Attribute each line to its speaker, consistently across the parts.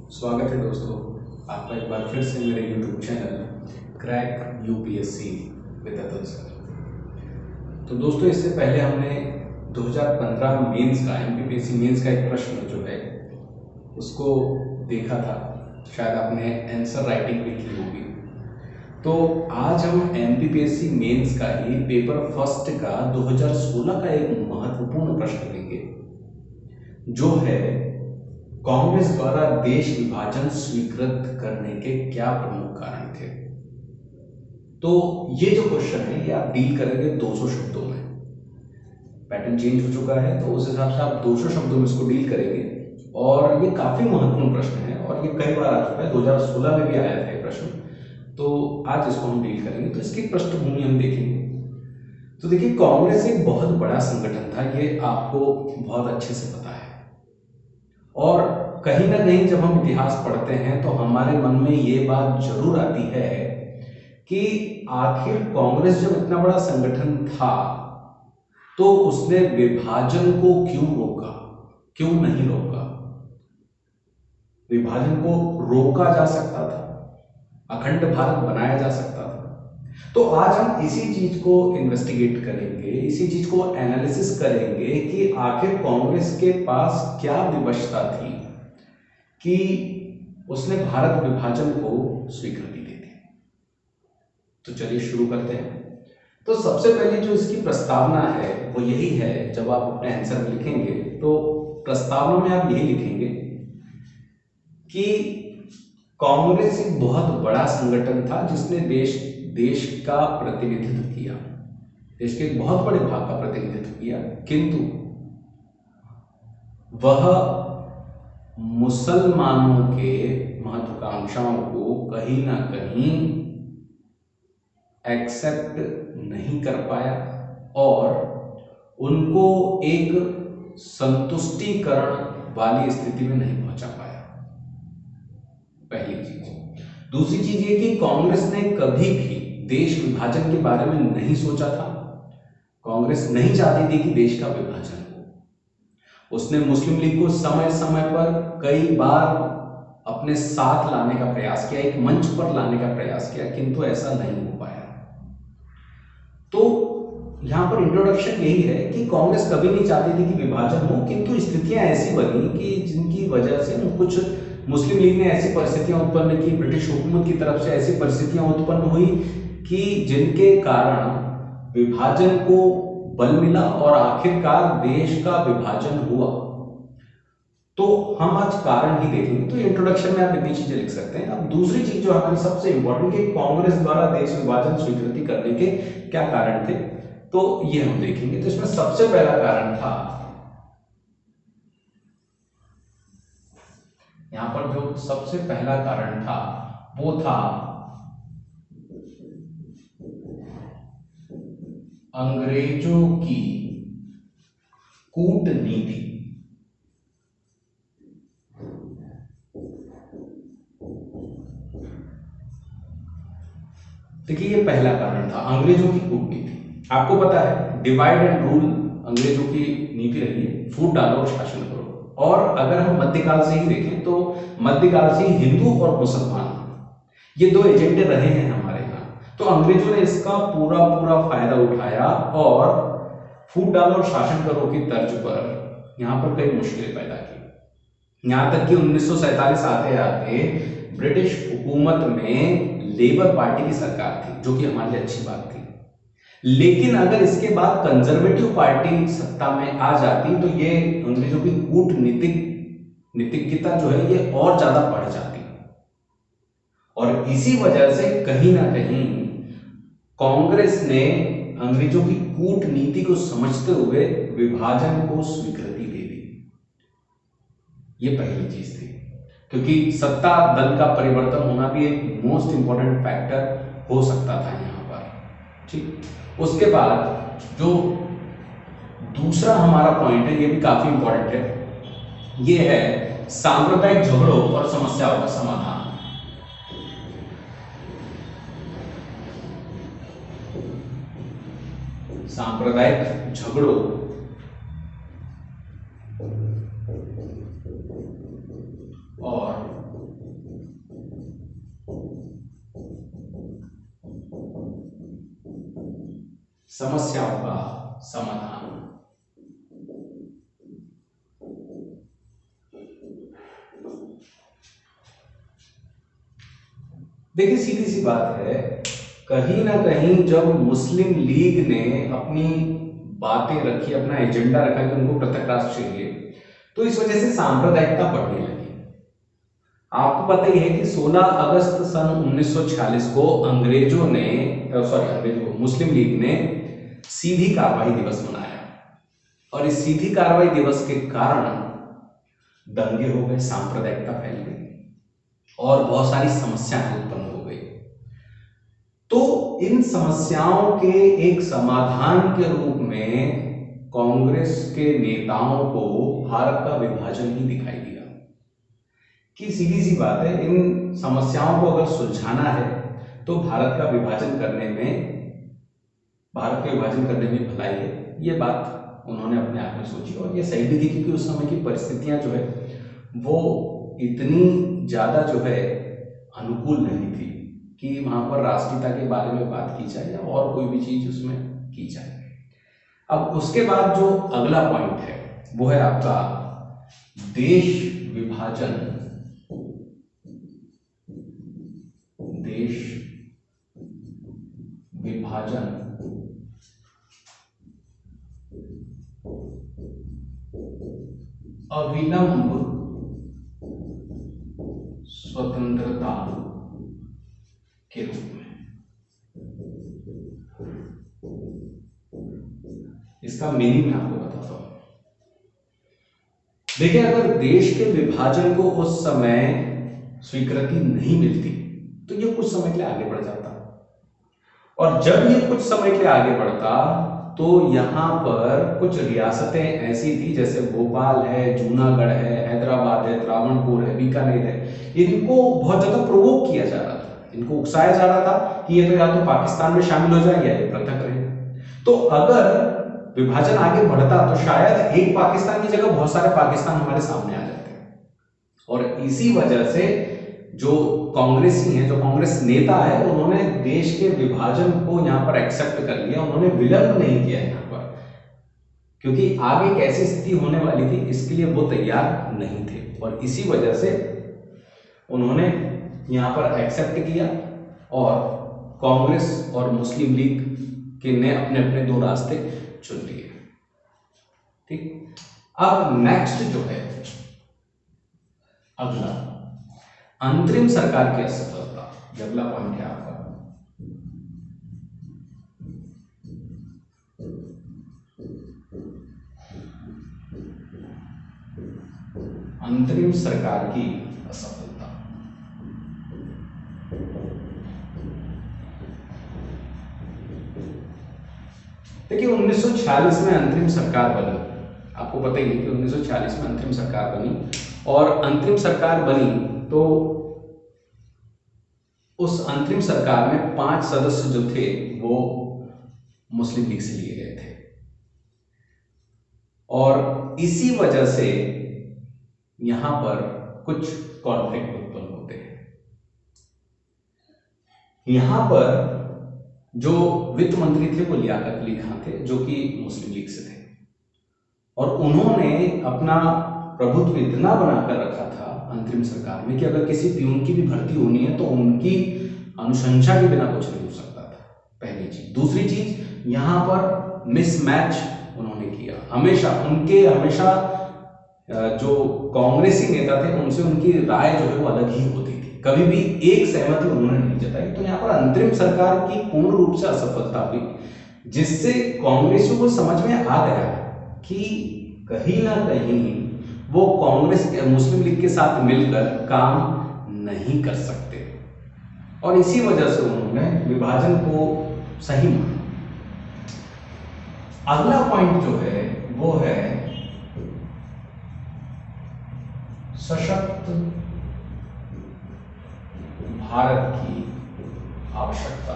Speaker 1: स्वागत है दोस्तों आपका एक बार फिर से मेरे YouTube channel crack UPSC with Atul sir. तो दोस्तों इससे पहले हमने 2015 मेंस का एमपीपीएससी मेंस का एक प्रश्न जो है उसको देखा था। शायद आपने आंसर राइटिंग भी की होगी। तो आज हम एमपीपीएससी मेंस का ही पेपर फर्स्ट का 2016 का एक महत्वपूर्ण प्रश्न लेंगे जो है कांग्रेस द्वारा देश विभाजन स्वीकृत करने के क्या प्रमुख कारण थे। तो ये जो क्वेश्चन है ये आप डील करेंगे 200 शब्दों में। पैटर्न चेंज हो चुका है तो उस हिसाब से आप 200 शब्दों में इसको डील करेंगे और ये काफी महत्वपूर्ण प्रश्न है और ये कई बार आ चुका है। 2016 में भी आया था ये प्रश्न, तो आज इसको हम डील करेंगे। तो इसकी पृष्ठभूमि हम देखेंगे। तो देखिए, कांग्रेस एक बहुत बड़ा संगठन था, ये आपको बहुत अच्छे से पता है। और कहीं ना कहीं जब हम इतिहास पढ़ते हैं तो हमारे मन में ये बात जरूर आती है कि आखिर कांग्रेस जब इतना बड़ा संगठन था तो उसने विभाजन को क्यों रोका, क्यों नहीं रोका। विभाजन को रोका जा सकता था, अखंड भारत बनाया जा सकता था। तो आज हम इसी चीज को इन्वेस्टिगेट करेंगे, इसी चीज को एनालिसिस करेंगे कि आखिर कांग्रेस के पास क्या विवशता थी कि उसने भारत विभाजन को स्वीकृति दे दी। तो चलिए शुरू करते हैं। तो सबसे पहले जो इसकी प्रस्तावना है वो यही है। जब आप अपने आंसर में लिखेंगे तो प्रस्तावना में आप यही लिखेंगे कि कांग्रेस एक बहुत बड़ा संगठन था जिसने देश का प्रतिनिधित्व किया, देश के एक बहुत बड़े भाग का प्रतिनिधित्व किया, किंतु वह मुसलमानों के महत्वाकांक्षाओं को कहीं ना कहीं एक्सेप्ट नहीं कर पाया और उनको एक संतुष्टिकरण वाली स्थिति में नहीं पहुंचा पाया। पहली चीज। दूसरी चीज ये कि कांग्रेस ने कभी भी देश विभाजन के बारे में नहीं सोचा था। कांग्रेस नहीं चाहती थी कि देश का विभाजन हो। उसने मुस्लिम लीग को समय समय पर कई बार अपने साथ लाने का प्रयास किया, एक मंच पर लाने का प्रयास किया, किंतु ऐसा नहीं हो पाया। तो यहां पर इंट्रोडक्शन यही है कि कांग्रेस कभी नहीं चाहती थी कि विभाजन हो, किंतु स्थितियां ऐसी बनी कि जिनकी वजह से कुछ मुस्लिम लीग ने ऐसी परिस्थितियां उत्पन्न की, ब्रिटिश हुकूमत की तरफ से ऐसी परिस्थितियां उत्पन्न हुई कि जिनके कारण विभाजन को बल मिला और आखिरकार देश का विभाजन हुआ। तो हम आज कारण ही देखेंगे। तो इंट्रोडक्शन में आप इतनी चीजें लिख सकते हैं। अब दूसरी चीज जो हमारी सबसे इंपॉर्टेंट है, कांग्रेस द्वारा देश विभाजन स्वीकृति करने के क्या कारण थे, तो ये हम देखेंगे। तो इसमें सबसे पहला कारण था, यहां पर जो सबसे पहला कारण था वो था अंग्रेजों की कूटनीति। देखिए, ये पहला कारण था अंग्रेजों की कूटनीति। आपको पता है डिवाइड एंड रूल अंग्रेजों की नीति रही है, फूट डालो और शासन करो। और अगर हम मध्यकाल से ही देखें तो मध्यकाल से हिंदू और मुसलमान ये दो एजेंडे रहे हैं हमारे यहाँ। तो अंग्रेजों ने इसका पूरा फायदा उठाया और फूट डालो और शासन करो की तर्ज पर यहाँ पर कई मुश्किलें पैदा की। यहां तक कि 1947 आते आते ब्रिटिश हुकूमत में लेबर पार्टी की सरकार थी, जो कि हमारे लिए अच्छी बात थी। लेकिन अगर इसके बाद कंजर्वेटिव पार्टी सत्ता में आ जाती तो ये अंग्रेजों की कूटनीतिज्ञता जो है ये और ज्यादा बढ़ जाती। और इसी वजह से कहीं ना कहीं कांग्रेस ने अंग्रेजों की कूटनीति को समझते हुए विभाजन को स्वीकृति दे दी। ये पहली चीज थी, क्योंकि सत्ता दल का परिवर्तन होना भी एक मोस्ट इंपॉर्टेंट फैक्टर हो सकता था यहां पर। ठीक, उसके बाद जो दूसरा हमारा पॉइंट है ये भी काफी इंपॉर्टेंट है, ये है सांप्रदायिक झगड़ों और समस्याओं का समाधान। सांप्रदायिक झगड़ों और समस्याओं का समाधान। देखिए सीधी सी बात है, कहीं ना कहीं जब मुस्लिम लीग ने अपनी बातें रखी, अपना एजेंडा रखा कि उनको पृथक राष्ट्र चाहिए, तो इस वजह से सांप्रदायिकता बढ़ने लगी। आपको पता ही है कि 16 अगस्त सन 1946 को मुस्लिम लीग ने सीधी कार्रवाई दिवस मनाया, और इस सीधी कार्रवाई दिवस के कारण दंगे हो गए, सांप्रदायिकता फैल गई और बहुत सारी समस्याएं उत्पन्न हो गई। तो इन समस्याओं के एक समाधान के रूप में कांग्रेस के नेताओं को भारत का विभाजन ही दिखाई दिया कि सीधी सी बात है, इन समस्याओं को अगर सुलझाना है तो भारत के विभाजन करने में भलाई है। ये बात उन्होंने अपने आप में सोची, और ये सही भी थी क्योंकि उस समय की परिस्थितियां जो है वो इतनी ज्यादा जो है अनुकूल नहीं थी कि वहां पर राष्ट्रीयता के बारे में बात की जाए या और कोई भी चीज उसमें की जाए। अब उसके बाद जो अगला पॉइंट है वो है आपका देश विभाजन। अविलंब स्वतंत्रता के रूप में। इसका मीनिंग मैं आपको बताता हूं। देखिए, अगर देश के विभाजन को उस समय स्वीकृति नहीं मिलती तो ये कुछ समय के लिए आगे बढ़ जाता, और जब ये कुछ समय के लिए आगे बढ़ता तो यहां पर कुछ रियासतें ऐसी थी जैसे भोपाल है, जूनागढ़ है, हैदराबाद है, त्रावणकोर है, बीकानेर है, इनको बहुत ज्यादा प्रोवोक किया जा रहा था, इनको उकसाया जा रहा था कि ये तो या तो पाकिस्तान में शामिल हो जाए या ये पृथक रहे। तो अगर विभाजन आगे बढ़ता तो शायद एक पाकिस्तान की जगह बहुत सारे पाकिस्तान हमारे सामने आ जाते, और इसी वजह से जो कांग्रेसी हैं, जो कांग्रेस नेता है, उन्होंने देश के विभाजन को यहां पर एक्सेप्ट कर लिया, उन्होंने विलंब नहीं किया यहां पर, क्योंकि आगे कैसी स्थिति होने वाली थी इसके लिए वो तैयार नहीं थे, और इसी वजह से उन्होंने यहां पर एक्सेप्ट किया, और कांग्रेस और मुस्लिम लीग के ने अपने अपने दो रास्ते चुन लिए। ठीक, अब नेक्स्ट जो है अगला अंतरिम सरकार की असफलता, अगला पॉइंट है आपका। अंतरिम सरकार की असफलता। देखिए 1946 में अंतरिम सरकार बनी, आपको पता ही है कि 1946 में अंतरिम सरकार बनी, और अंतरिम सरकार बनी तो उस अंतरिम सरकार में 5 सदस्य जो थे वो मुस्लिम लीग से लिए गए थे, और इसी वजह से यहां पर कुछ कॉन्फ्लिक्ट उत्पन्न होते हैं। यहां पर जो वित्त मंत्री थे वो लियाकत अली खान थे, जो कि मुस्लिम लीग से थे, और उन्होंने अपना प्रभुत्व इतना बनाकर रखा था अंतरिम सरकार में कि अगर किसी प्यून की भी भर्ती होनी है तो उनकी अनुशंसा के बिना कुछ नहीं हो सकता था, पहली चीज। दूसरी चीज, यहां पर मिसमैच उन्होंने किया, हमेशा जो कांग्रेसी नेता थे उनसे उनकी राय जो है वो अलग ही होती थी, कभी भी एक सहमति उन्होंने नहीं जताई। तो यहाँ पर अंतरिम सरकार की पूर्ण रूप से असफलता हुई, जिससे कांग्रेसियों को समझ में आ गया कि कहीं ना कहीं वो कांग्रेस मुस्लिम लीग के साथ मिलकर काम नहीं कर सकते, और इसी वजह से उन्होंने विभाजन को सही माना। अगला पॉइंट जो है वो है सशक्त भारत की आवश्यकता।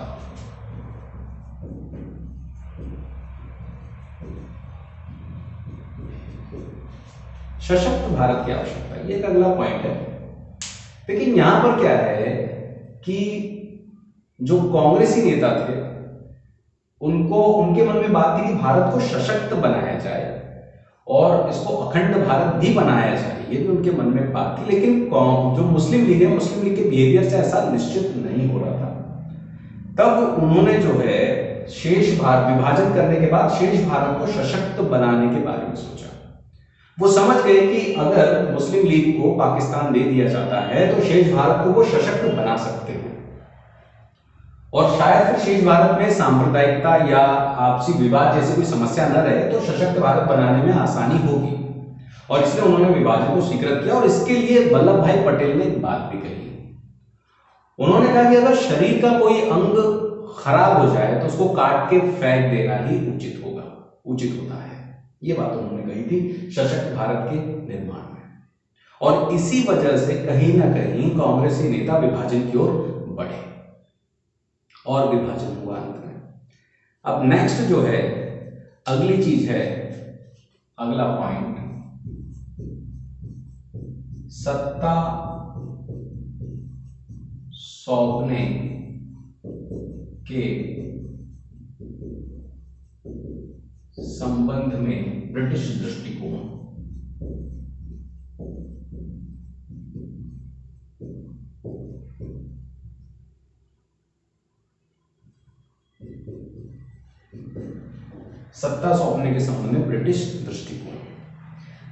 Speaker 1: सशक्त भारत की आवश्यकता, ये एक अगला पॉइंट है। लेकिन यहां पर क्या है कि जो कांग्रेसी नेता थे उनको उनके मन में बात थी कि भारत को सशक्त बनाया जाए और इसको अखंड भारत भी बनाया जाए, ये भी उनके मन में बात थी। लेकिन जो मुस्लिम लीग है, मुस्लिम लीग के बिहेवियर से ऐसा निश्चित नहीं हो रहा था। तब उन्होंने जो है शेष भारत विभाजन करने के बाद शेष भारत को सशक्त बनाने के बारे में सोचा। वो समझ गए कि अगर मुस्लिम लीग को पाकिस्तान दे दिया जाता है तो शेष भारत को वो सशक्त बना सकते हैं और शायद फिर शेष भारत में सांप्रदायिकता या आपसी विवाद जैसी कोई समस्या न रहे, तो सशक्त भारत बनाने में आसानी होगी। और इसलिए उन्होंने विभाजन को स्वीकृत किया और इसके लिए वल्लभ भाई पटेल ने एक बात भी कही। उन्होंने कहा कि अगर शरीर का कोई अंग खराब हो जाए तो उसको काट के फेंक देना ही उचित होता है। ये बात उन्होंने कही थी सशक्त भारत के निर्माण में। और इसी वजह से कहीं ना कहीं कांग्रेसी नेता विभाजन की ओर बढ़े और विभाजन हुआ अंत में। अब नेक्स्ट जो है अगली चीज है, अगला पॉइंट, सत्ता सौंपने के संबंध में ब्रिटिश दृष्टिकोण। सत्ता सौंपने के संबंध में ब्रिटिश दृष्टिकोण।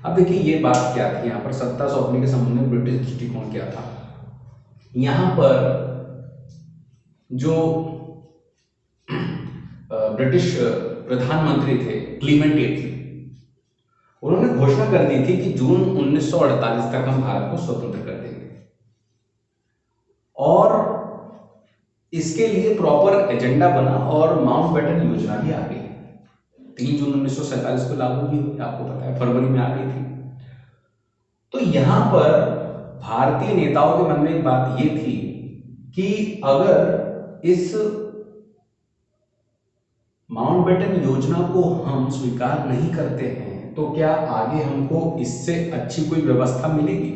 Speaker 1: अब देखिए ये बात क्या थी, यहां पर सत्ता सौंपने के संबंध में ब्रिटिश दृष्टिकोण क्या था। यहां पर जो ब्रिटिश प्रधानमंत्री थे क्लीमेंट एटली, उन्होंने घोषणा कर दी थी कि जून 1948 तक हम भारत को स्वतंत्र कर देंगे और इसके लिए प्रॉपर एजेंडा बना और माउंटबेटन योजना भी आ गई। 3 जून 1947 को लागू भी हुई, आपको पता है, फरवरी में आ गई थी। तो यहां पर भारतीय नेताओं के मन में एक बात यह थी कि अगर इस माउंटबेटन योजना को हम स्वीकार नहीं करते हैं तो क्या आगे हमको इससे अच्छी कोई व्यवस्था मिलेगी,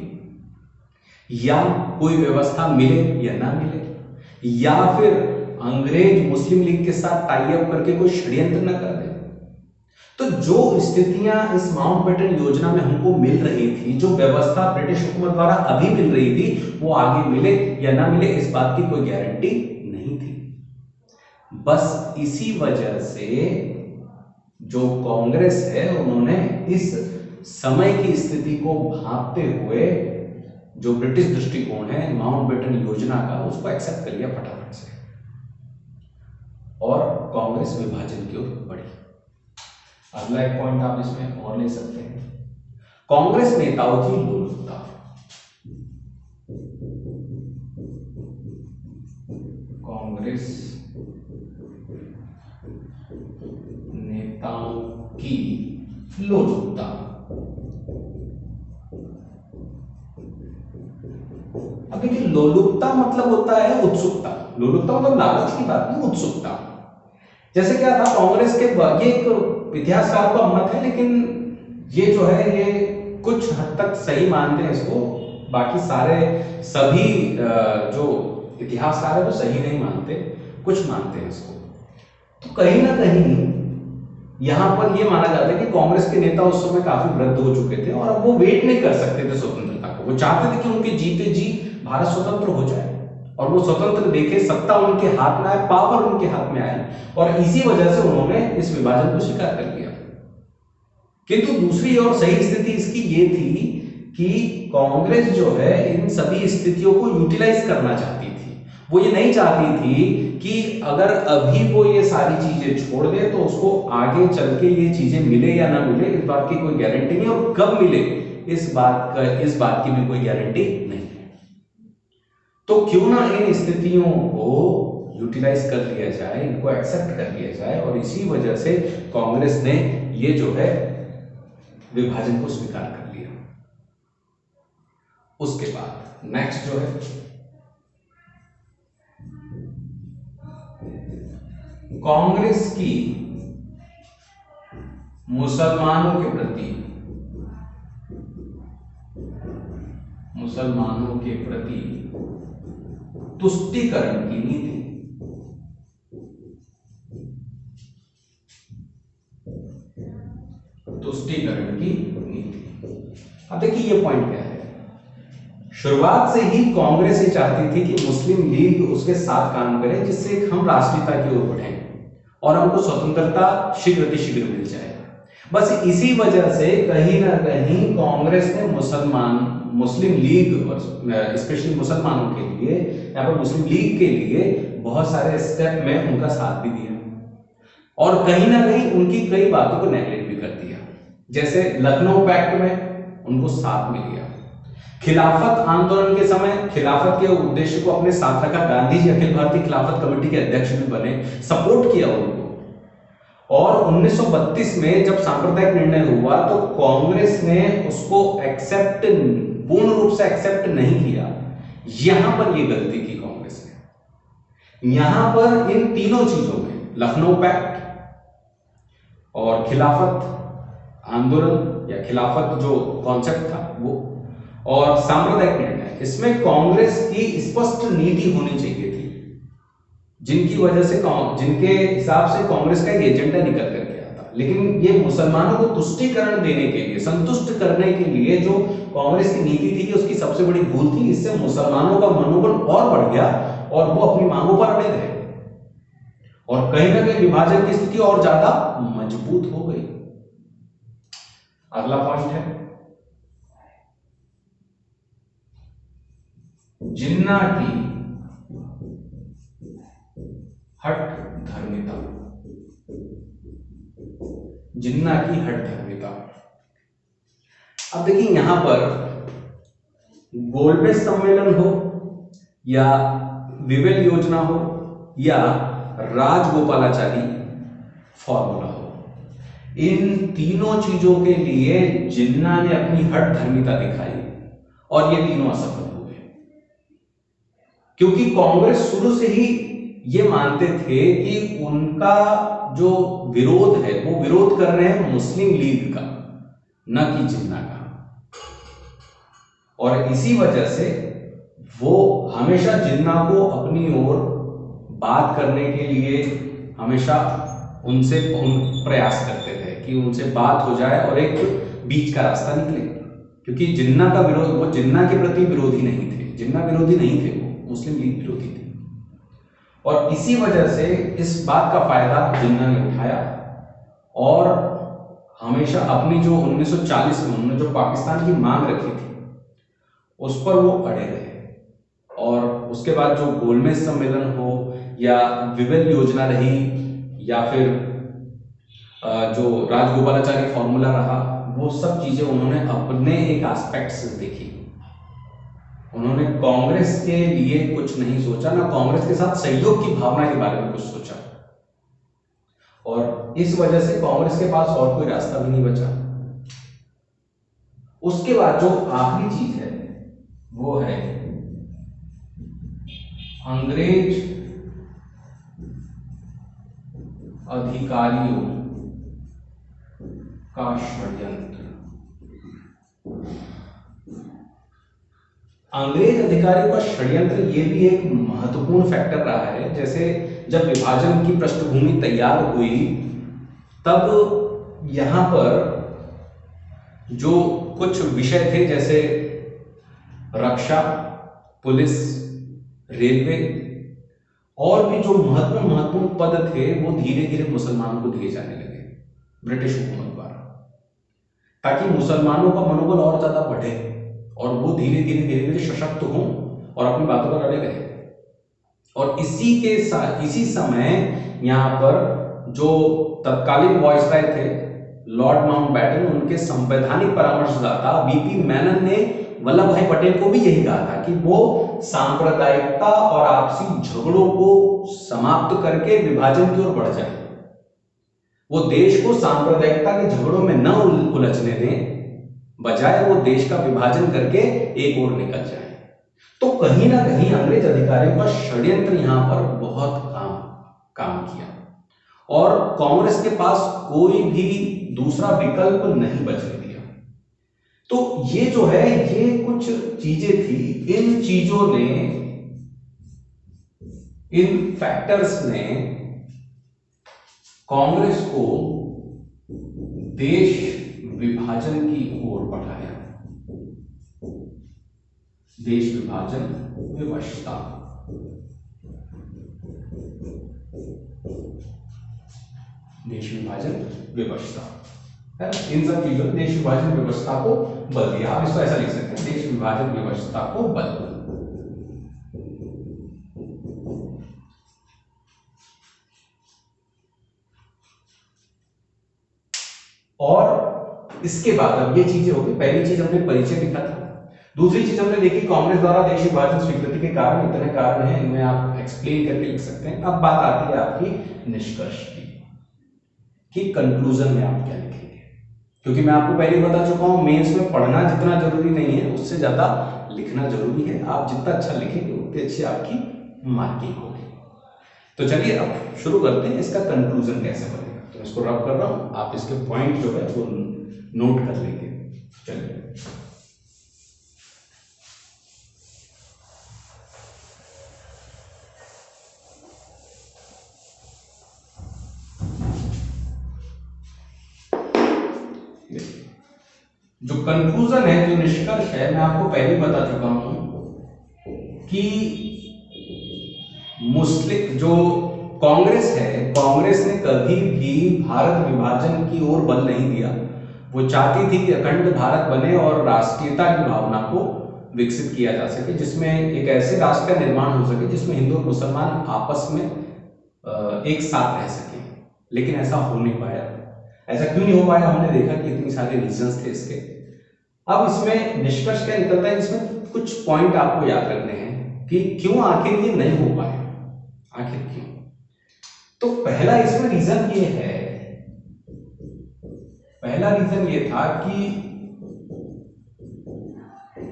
Speaker 1: या कोई व्यवस्था मिले या ना मिले, या फिर अंग्रेज मुस्लिम लीग के साथ टाई अप करके कोई षड्यंत्र न कर दे। तो जो स्थितियां इस माउंटबेटन योजना में हमको मिल रही थी, जो व्यवस्था ब्रिटिश हुकूमत द्वारा अभी मिल रही थी, वो आगे मिले या ना मिले इस बात की कोई गारंटी नहीं थी। बस इसी वजह से जो कांग्रेस है उन्होंने इस समय की स्थिति को भांपते हुए जो ब्रिटिश दृष्टिकोण है माउंटबेटन योजना का, उसको एक्सेप्ट कर लिया फटाफट से और कांग्रेस विभाजन की ओर बढ़ी। अगला एक पॉइंट आप इसमें और ले सकते हैं, कांग्रेस नेताओं की लोलुपता। कांग्रेस नेताओं की लोलुपता। अब देखिए लोलुपता मतलब होता है उत्सुकता। लोलुपता मतलब लालच की बात नहीं, उत्सुकता। जैसे क्या था कांग्रेस के, ये एक इतिहासकार का मत है लेकिन ये जो है ये कुछ हद तक सही मानते हैं इसको, बाकी सारे सभी जो इतिहासकार है वो सही नहीं मानते, कुछ मानते हैं इसको। तो कहीं ना कहीं यहां पर ये माना जाता है कि कांग्रेस के नेता उस समय काफी वृद्ध हो चुके थे और अब वो वेट नहीं कर सकते थे स्वतंत्रता को। वो चाहते थे कि उनके जीते जी भारत स्वतंत्र हो जाए और वो स्वतंत्र देखे, सत्ता उनके हाथ में आए, पावर उनके हाथ में आए, और इसी वजह से उन्होंने इस विभाजन को स्वीकार कर लिया। किंतु दूसरी और सही स्थिति इसकी ये थी कि कांग्रेस जो है इन सभी स्थितियों को यूटिलाइज करना चाहती थी। वो ये नहीं चाहती थी कि अगर अभी वो ये सारी चीजें छोड़ दे तो उसको आगे चल के ये चीजें मिले या ना मिले इस बात की कोई गारंटी नहीं, और कब मिले इस बात की भी कोई गारंटी नहीं है। तो क्यों ना इन स्थितियों को यूटिलाइज कर लिया जाए, इनको एक्सेप्ट कर लिया जाए, और इसी वजह से कांग्रेस ने ये जो है विभाजन को स्वीकार कर लिया। उसके बाद नेक्स्ट जो है कांग्रेस की मुसलमानों के प्रति तुष्टीकरण की नीति। तुष्टीकरण की नीति। अब देखिए ये पॉइंट क्या है, शुरुआत से ही कांग्रेस ये चाहती थी कि मुस्लिम लीग उसके साथ काम करे, जिससे हम राष्ट्रीयता की ओर बढ़ें और हमको स्वतंत्रता शीघ्र मिल जाए। बस इसी वजह से कहीं ना कहीं कांग्रेस ने मुस्लिम लीग और स्पेशली मुसलमानों के लिए, यहाँ पर मुस्लिम लीग के लिए बहुत सारे स्टेप में उनका साथ भी दिया और कहीं ना कहीं उनकी कई बातों को नेगलेक्ट भी कर दिया। जैसे लखनऊ पैक्ट में उनको साथ में लिया, खिलाफत आंदोलन के समय खिलाफत के उद्देश्य को अपने साथ रखा, गांधी जी अखिल भारतीय खिलाफत कमेटी के अध्यक्ष भी बने, सपोर्ट किया उनको। और 1932 में जब सांप्रदायिक निर्णय हुआ तो कांग्रेस ने उसको पूर्ण रूप से एक्सेप्ट नहीं किया। यहां पर ये गलती की कांग्रेस ने। यहां पर इन तीनों चीजों में, लखनऊ पैक्ट और खिलाफत आंदोलन या खिलाफत जो कॉन्सेप्ट था वो, और सांप्रदायिक निर्णय, इसमें कांग्रेस की स्पष्ट नीति होनी चाहिए थी, जिनकी वजह से जिनके हिसाब से कांग्रेस का एक एजेंडा निकल कर गया था। लेकिन ये मुसलमानों को तुष्टीकरण देने के लिए, संतुष्ट करने के लिए जो कांग्रेस की नीति थी, उसकी सबसे बड़ी भूल थी। इससे मुसलमानों का मनोबल और बढ़ गया और वो अपनी मांगों पर अड़े रहे और कहीं ना कहीं विभाजन की स्थिति और ज्यादा मजबूत हो गई। अगला पॉइंट है जिन्ना की हठ धर्मिता। जिन्ना की हठ धर्मिता। अब देखिए यहां पर गोलमेज सम्मेलन हो या विवेल योजना हो या राजगोपालाचारी फॉर्मूला हो, इन तीनों चीजों के लिए जिन्ना ने अपनी हठ धर्मिता दिखाई और ये तीनों असफल हो गए, क्योंकि कांग्रेस शुरू से ही ये मानते थे कि उनका जो विरोध है वो विरोध कर रहे हैं मुस्लिम लीग का, न कि जिन्ना का। और इसी वजह से वो हमेशा जिन्ना को अपनी ओर बात करने के लिए हमेशा उनसे प्रयास करते थे कि उनसे बात हो जाए और एक बीच का रास्ता निकले, क्योंकि जिन्ना का विरोध, वो जिन्ना के प्रति विरोधी नहीं थे, जिन्ना विरोधी नहीं थे, वो मुस्लिम लीग विरोधी थे। और इसी वजह से इस बात का फायदा जिन्ना ने उठाया और हमेशा अपनी जो 1940 में उन्होंने जो पाकिस्तान की मांग रखी थी उस पर वो अड़े रहे। और उसके बाद जो गोलमेज सम्मेलन हो या विवेल योजना रही या फिर जो राजगोपालाचारी फॉर्मूला रहा, वो सब चीजें उन्होंने अपने एक एस्पेक्ट से देखी। उन्होंने कांग्रेस के लिए कुछ नहीं सोचा, ना कांग्रेस के साथ सहयोग की भावना के बारे में कुछ सोचा, और इस वजह से कांग्रेस के पास और कोई रास्ता भी नहीं बचा। उसके बाद जो आखिरी चीज है वो है अंग्रेज अधिकारियों का षड्यंत्र। अंग्रेज अधिकारियों का षड्यंत्र ये भी एक महत्वपूर्ण फैक्टर रहा है। जैसे जब विभाजन की पृष्ठभूमि तैयार हुई तब यहां पर जो कुछ विषय थे जैसे रक्षा, पुलिस, रेलवे और भी जो महत्वपूर्ण पद थे वो धीरे धीरे मुसलमानों को दिए जाने लगे ब्रिटिश हुकूमत द्वारा, ताकि मुसलमानों का मनोबल और ज्यादा बढ़े और वो धीरे धीरे सशक्त हों और अपनी बातों पर अड़े रहे। और इसी समय यहाँ पर जो तत्कालीन वॉइसराय थे लॉर्ड माउंटबेटन, उनके संवैधानिक परामर्शदाता वीपी मेनन ने वल्लभ भाई पटेल को भी यही कहा था कि वो सांप्रदायिकता और आपसी झगड़ों को समाप्त करके विभाजन की ओर बढ़ जाए, वो देश को सांप्रदायिकता के झगड़ों में न उलझने दें, बजाय वो देश का विभाजन करके एक ओर निकल जाए। तो कहीं ना कहीं अंग्रेज अधिकारियों का षड्यंत्र यहां पर बहुत काम किया और कांग्रेस के पास कोई भी दूसरा विकल्प नहीं बचने दिया। तो ये जो है ये कुछ चीजें थी, इन चीजों ने, इन फैक्टर्स ने कांग्रेस को देश विभाजन की ओर बढ़ाया। देश विभाजन विवशता, देश विभाजन विवशता है ना, इन सब चीजों ने देश विभाजन व्यवस्था को बल दिया। आप इसको ऐसा लिख सकते हैं, देश विभाजन व्यवस्था को बल। और इसके बाद अब ये चीजें होगी, पहली चीज हमने परिचय लिखा था, दूसरी चीज हमने देखी कांग्रेस द्वारा देश विभाजन स्वीकृति के कारण, इतने कारण हैं, इनमें आप एक्सप्लेन करके लिख सकते हैं। अब बात आती है आपकी निष्कर्ष की, कि कंक्लूजन में आप क्या लिखेंगे, क्योंकि मैं आपको पहले बता चुका हूं मेंस में पढ़ना जितना जरूरी नहीं है उससे ज्यादा लिखना जरूरी है। आप जितना अच्छा लिखेंगे उतनी अच्छी आपकी मार्किंग होगी। तो चलिए अब शुरू करते हैं, इसका कंक्लूजन कैसे बनेगा। तो मैं इसको रब कर रहा हूं, आप इसके पॉइंट जो है वो नोट कर लेंगे। चलिए जो कंक्लूजन है, जो निष्कर्ष है, मैं आपको पहले बता चुका हूं कि मुस्लिम जो कांग्रेस है, कांग्रेस ने कभी भी भारत विभाजन की ओर बल नहीं दिया। वो चाहती थी कि अखंड भारत बने और राष्ट्रीयता की भावना को विकसित किया जा सके, जिसमें एक ऐसे राष्ट्र का निर्माण हो सके जिसमें हिंदू और मुसलमान आपस में एक साथ रह सके। लेकिन ऐसा हो नहीं पाया। ऐसा क्यों नहीं हो पाया? हमने देखा कि इतनी सारे रीजंस थे इसके। अब इसमें निष्कर्ष क्या निकलता है, इसमें कुछ पॉइंट आपको याद रखने हैं कि क्यों आखिर ये नहीं हो पाया, आखिर क्यों। तो पहला इसमें रीजन ये है, पहला रीजन ये था कि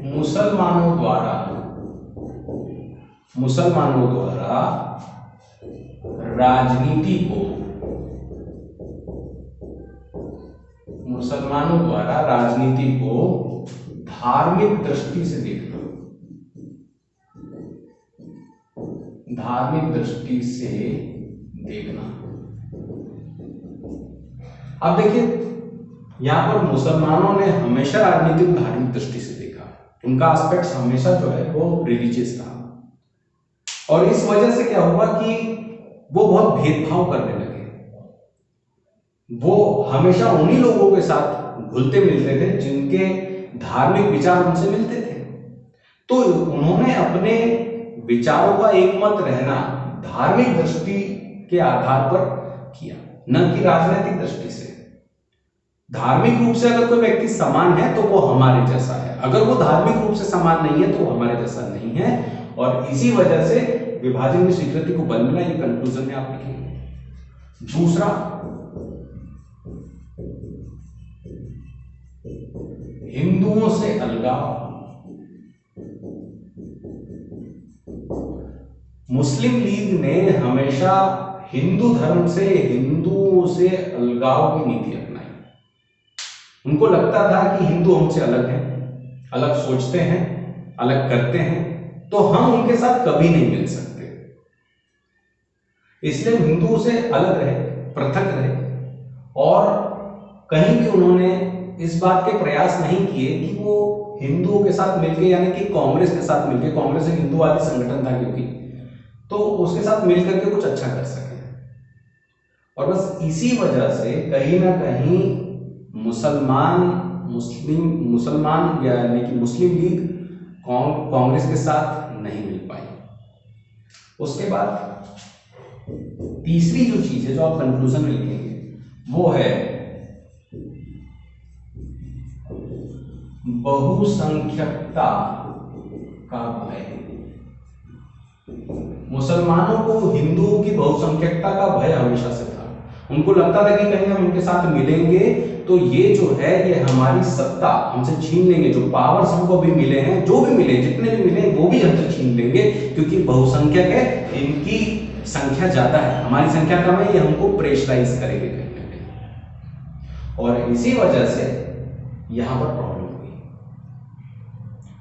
Speaker 1: मुसलमानों द्वारा राजनीति को, मुसलमानों द्वारा राजनीति को धार्मिक दृष्टि से देखना, धार्मिक दृष्टि से देखना। अब देखिए यहां पर मुसलमानों ने हमेशा राजनीति को धार्मिक दृष्टि से देखा, उनका एस्पेक्ट हमेशा जो है वो रिलीजियस था। और इस वजह से क्या हुआ कि वो बहुत भेदभाव करने लगे। वो हमेशा उन्हीं लोगों के साथ घुलते मिलते थे जिनके धार्मिक विचार उनसे मिलते थे। तो उन्होंने अपने विचारों का एकमत रहना धार्मिक दृष्टि के आधार पर किया, न कि राजनीतिक दृष्टि से। धार्मिक रूप से अगर कोई व्यक्ति समान है तो वो हमारे जैसा है, अगर वो धार्मिक रूप से समान नहीं है तो वो हमारे जैसा नहीं है। और इसी वजह से विभाजन की स्वीकृति को बल मिला, ये कंक्लूजन में आप लिखेंगे। दूसरा, हिंदुओं से अलगाव। मुस्लिम लीग ने हमेशा हिंदू धर्म से, हिंदुओं से अलगाव की नीति अपनाई। उनको लगता था कि हिंदू हमसे अलग हैं, अलग सोचते हैं, अलग करते हैं, तो हम उनके साथ कभी नहीं मिल सकते। इसलिए हिंदुओं से अलग रहे, पृथक रहे, और कहीं भी उन्होंने इस बात के प्रयास नहीं किए कि वो हिंदुओं के साथ मिलके, यानी कि कांग्रेस के साथ मिलके, कांग्रेस एक हिंदूवादी संगठन था क्योंकि, तो उसके साथ मिलकर के कुछ अच्छा कर सके। और बस इसी वजह से कहीं ना कहीं मुसलमान यानी कि मुस्लिम लीग कांग्रेस के साथ नहीं मिल पाई। उसके बाद तीसरी जो चीज है जो आप कंक्लूजन में लिखेंगे वो है बहुसंख्यकता का भय। मुसलमानों को हिंदुओं की बहुसंख्यकता का भय हमेशा से था। उनको लगता था कि कहीं हम इनके साथ मिलेंगे तो ये जो है ये हमारी सत्ता हमसे छीन लेंगे, जो पावर्स हमको भी मिले हैं, जो भी मिले, जितने भी मिले वो भी हमसे छीन लेंगे, क्योंकि बहुसंख्यक है, इनकी संख्या ज्यादा है, हमारी संख्या कम है, ये हमको प्रेशराइज करेंगे कहीं ना कहीं। और इसी वजह से यहां पर प्रॉब्लम हुई।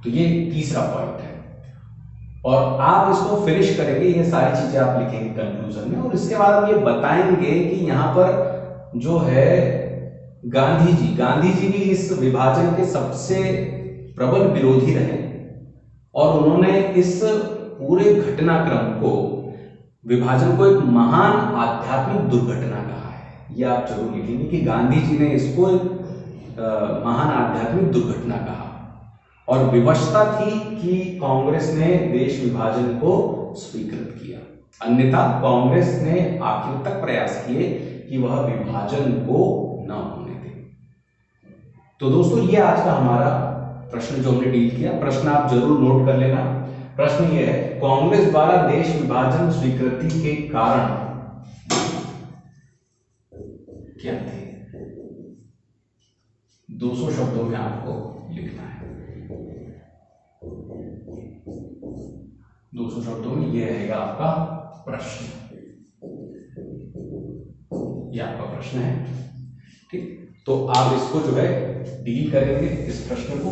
Speaker 1: तो ये तीसरा पॉइंट है, और आप इसको फिनिश करेंगे, ये सारी चीजें आप लिखेंगे कंक्लूजन में। और इसके बाद हम ये बताएंगे कि यहां पर जो है गांधी जी भी इस विभाजन के सबसे प्रबल विरोधी रहे और उन्होंने इस पूरे घटनाक्रम को, विभाजन को, एक महान आध्यात्मिक दुर्घटना कहा है। यह आप जरूर लिखेंगे कि गांधी जी ने इसको महान आध्यात्मिक दुर्घटना कहा और विवशता थी कि कांग्रेस ने देश विभाजन को स्वीकृत किया, अन्यथा कांग्रेस ने आखिर तक प्रयास किए कि वह विभाजन को न होने दे। तो दोस्तों ये आज का हमारा प्रश्न जो हमने डील किया, प्रश्न आप जरूर नोट कर लेना। प्रश्न ये है, कांग्रेस द्वारा देश विभाजन स्वीकृति के कारण क्या थे? 200 शब्दों में आपको लिखना है। 200 शब्दों में यह रहेगा आपका प्रश्न। यह आपका प्रश्न है, ठीक। तो आप इसको जो है डील करेंगे, इस प्रश्न को।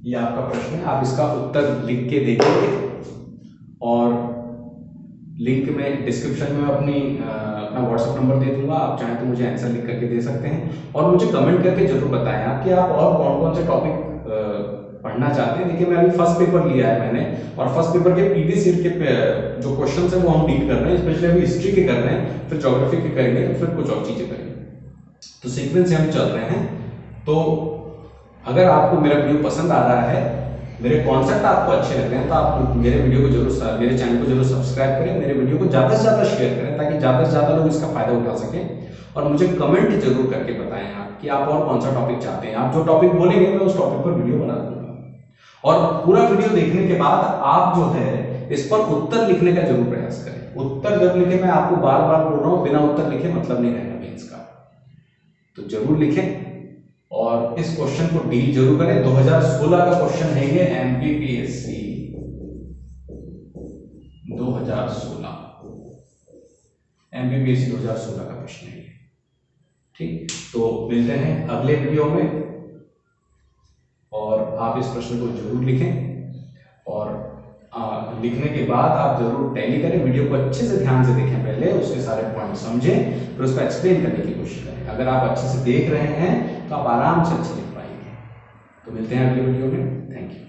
Speaker 1: यह आपका प्रश्न है, आप इसका उत्तर लिख के देखेंगे और लिंक में डिस्क्रिप्शन में अपना व्हाट्सएप नंबर दे दूंगा, आप चाहें तो मुझे आंसर लिख करके दे सकते हैं और मुझे कमेंट करके जरूर बताएं आप कि आप और कौन कौन से टॉपिक पढ़ना चाहते हैं। देखिए मैं अभी फर्स्ट पेपर लिया है मैंने, और फर्स्ट पेपर के पीटी सीट के जो क्वेश्चन है वो हम डील कर रहे हैं, स्पेशली अभी हिस्ट्री के कर रहे हैं, फिर ज्योग्राफी के करेंगे, फिर कुछ और चीजें करेंगे। तो सीक्वेंस से हम चल रहे हैं। तो अगर आपको मेरा वीडियो पसंद आ रहा है, मेरे कॉन्सेप्ट आपको अच्छे लग रहे हैं, तो आप मेरे वीडियो को जरूर, मेरे चैनल को जरूर सब्सक्राइब करें, मेरे वीडियो को ज़्यादा से ज़्यादा शेयर करें ताकि ज़्यादा से ज़्यादा लोग इसका फायदा उठा सकें। और मुझे कमेंट जरूर करके बताएं आप कि आप और कौन सा टॉपिक चाहते हैं। आप जो टॉपिक बोलेंगे मैं उस टॉपिक पर वीडियो बना दूंगा। और पूरा वीडियो देखने के बाद आप जो है इस पर उत्तर लिखने का जरूर प्रयास करें। उत्तर जब लिखे, मैं आपको बार बार बोल रहा हूँ, बिना उत्तर लिखे मतलब नहीं रहेगा मेंस का, तो जरूर लिखें और इस क्वेश्चन को डील जरूर करें। 2016 का क्वेश्चन है ये, एमपीपीएससी 2016, एमपीपीएससी 2016 का प्रश्न है ये, ठीक। तो मिलते हैं अगले वीडियो में और आप इस प्रश्न को जरूर लिखें और लिखने के बाद आप जरूर टैली करें। वीडियो को अच्छे से ध्यान से देखें, पहले उसके सारे पॉइंट समझें, फिर उसको एक्सप्लेन करने की कोशिश करें। अगर आप अच्छे से देख रहे हैं तो आप आराम से अच्छे लिख पाएंगे। तो मिलते हैं अगले वीडियो में। Thank you.